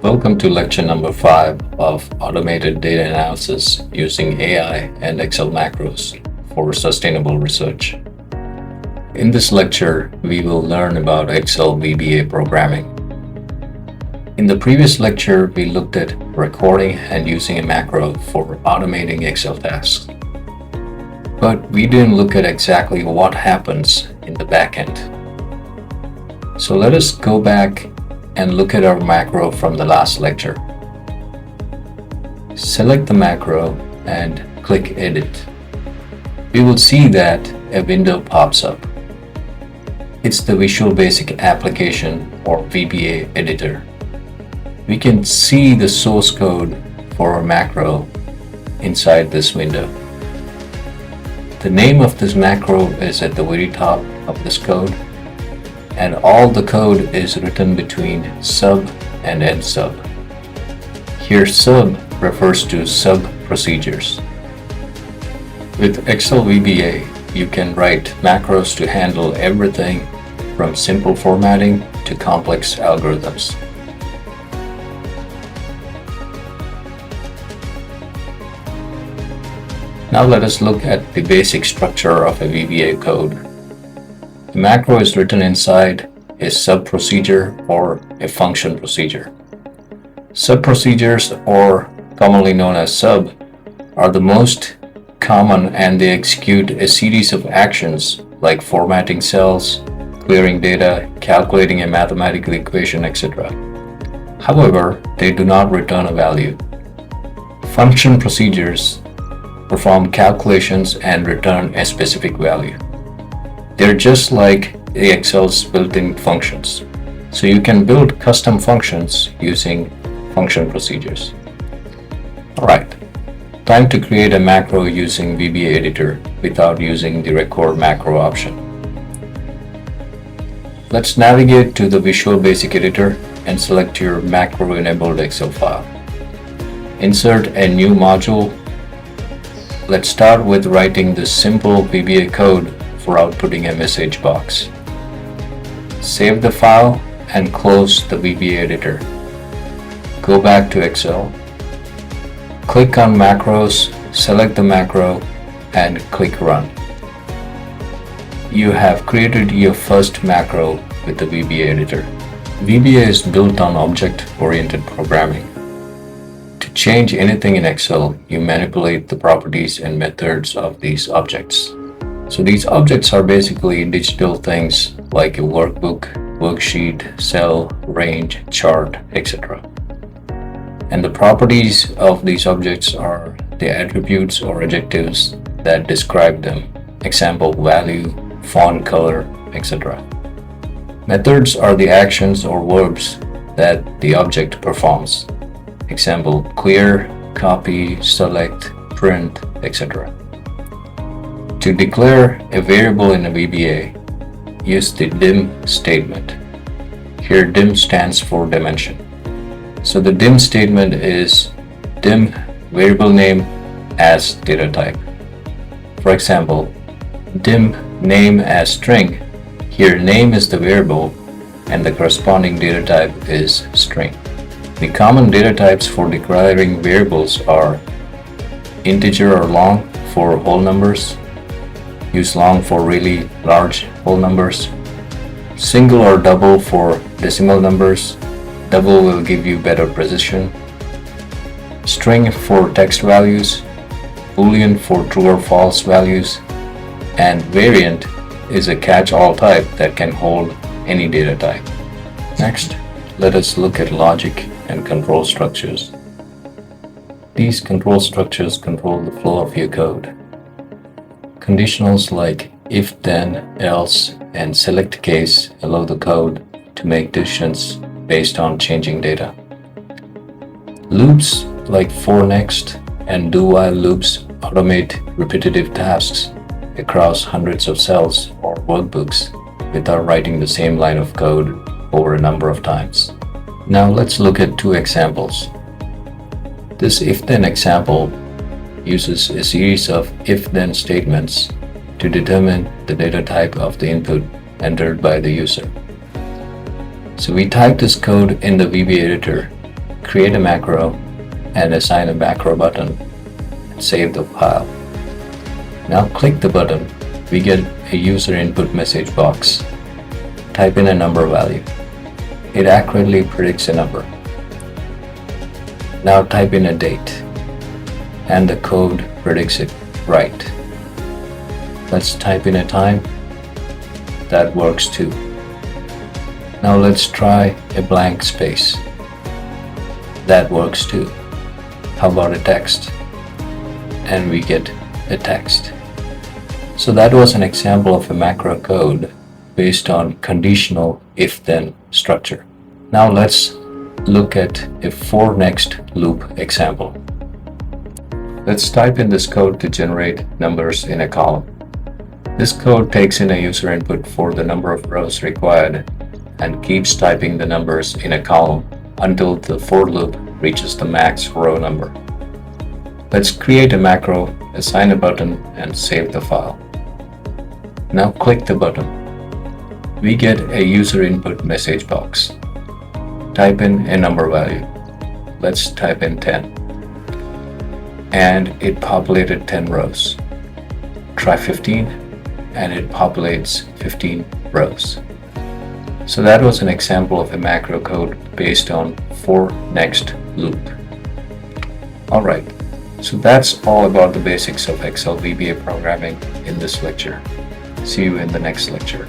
Welcome to lecture number 5 of Automated Data Analysis using AI and Excel macros for sustainable research. In this lecture, we will learn about Excel VBA programming. In the previous lecture, we looked at recording and using a macro for automating Excel tasks. But we didn't look at exactly what happens in the backend. So let us go back and look at our macro from the last lecture. Select the macro and click Edit. We will see that a window pops up. It's the Visual Basic Application or VBA editor. We can see the source code for our macro inside this window. The name of this macro is at the very top of this code, and all the code is written between sub and end sub. Here sub refers to sub procedures. With Excel VBA, you can write macros to handle everything from simple formatting to complex algorithms. Now let us look at the basic structure of a VBA code. The macro is written inside a sub-procedure or a function procedure. Sub-procedures, or commonly known as sub, are the most common, and they execute a series of actions like formatting cells, clearing data, calculating a mathematical equation, etc. However, they do not return a value. Function procedures perform calculations and return a specific value. They're just like the Excel's built-in functions. So you can build custom functions using function procedures. Alright, time to create a macro using VBA editor without using the record macro option. Let's navigate to the Visual Basic Editor and select your macro-enabled Excel file. Insert a new module. Let's start with writing the simple VBA code for outputting a message box. Save the file and close the VBA editor. Go back to Excel. Click on Macros, select the macro, and click Run. You have created your first macro with the VBA editor. VBA is built on object-oriented programming. To change anything in Excel, you manipulate the properties and methods of these objects. So these objects are basically digital things like a workbook, worksheet, cell, range, chart, etc. And the properties of these objects are the attributes or adjectives that describe them. Example, value, font color, etc. Methods are the actions or verbs that the object performs. Example, clear, copy, select, print, etc. To declare a variable in a VBA, use the dim statement. Here dim stands for dimension. So the dim statement is dim variable name as data type. For example, dim name as string. Here name is the variable and the corresponding data type is string. The common data types for declaring variables are integer or long for whole numbers, use long for really large whole numbers, single or double for decimal numbers, double will give you better precision, string for text values, boolean for true or false values, and variant is a catch-all type that can hold any data type. Next, let us look at logic and control structures. These control structures control the flow of your code. Conditionals like if, then, else, and select case allow the code to make decisions based on changing data. Loops like for next and do while loops automate repetitive tasks across hundreds of cells or workbooks without writing the same line of code over a number of times. Now let's look at two examples. This if-then example uses a series of if-then statements to determine the data type of the input entered by the user. So we type this code in the VBA editor create a macro and assign a macro button and save the file. Now click the button. We get a user input message box. Type in a number value. It accurately predicts a number. Now type in a date and the code predicts it right. Let's type in a time. That works too. Now let's try a blank space. That works too. How about a text? And we get a text. So that was an example of a macro code based on conditional if-then structure. Now let's look at a for next loop example. Let's type in this code to generate numbers in a column. This code takes in a user input for the number of rows required and keeps typing the numbers in a column until the for loop reaches the max row number. Let's create a macro, assign a button, and save the file. Now click the button. We get a user input message box. Type in a number value. Let's type in 10. And it populated 10 rows. Try 15 and it populates 15 rows. So that was an example of a macro code based on for next loop. Alright, so that's all about the basics of Excel VBA programming in this lecture. See you in the next lecture.